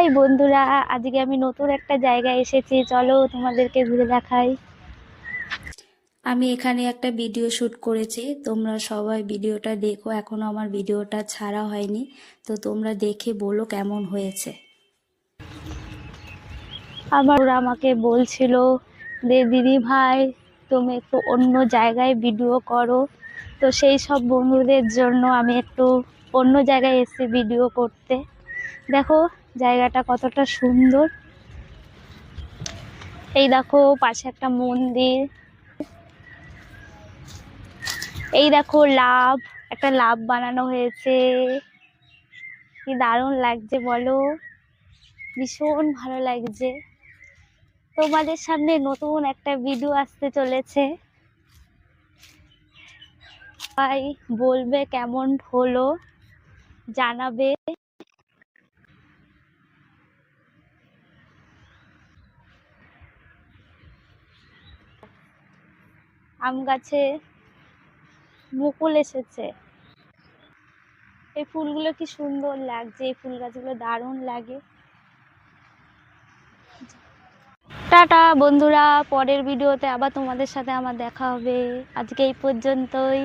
High বন্ধুরা, আজকে আমি নতুন একটা জায়গায় এসেছি। চলো তোমাদেরকে ঘুরে দেখাই। আমি এখানে একটা ভিডিও শ্যুট করেছি, তোমরা সবাই ভিডিওটা দেখো। এখনো আমার ভিডিওটা ছাড়া হয়নি, তো তোমরা দেখে বলো কেমন হয়েছে। ওরা আমাকে বলছিল যে দিদি ভাই তুমি একটু অন্য জায়গায় ভিডিও করো, তো সেই সব বন্ধুদের জন্য আমি একটু অন্য জায়গায় এসেছি ভিডিও করতে। দেখো জায়গাটা কতটা সুন্দর। এই দেখো পাশে একটা মন্দির, এই দেখো একটা লাভ বানানো হয়েছে। কি দারুণ লাগছে বলো, ভীষণ ভালো লাগছে। তোমাদের সামনে নতুন একটা ভিডিও আসতে চলেছে, তাই বলবে কেমন হলো, জানাবে। আম গাছে মুকুল এসেছে। এই ফুলগুলো কি সুন্দর লাগছে, এই ফুল গাছগুলো দারুণ লাগে। টাটা বন্ধুরা, পরের ভিডিওতে আবার তোমাদের সাথে আমার দেখা হবে। আজকে এই পর্যন্তই।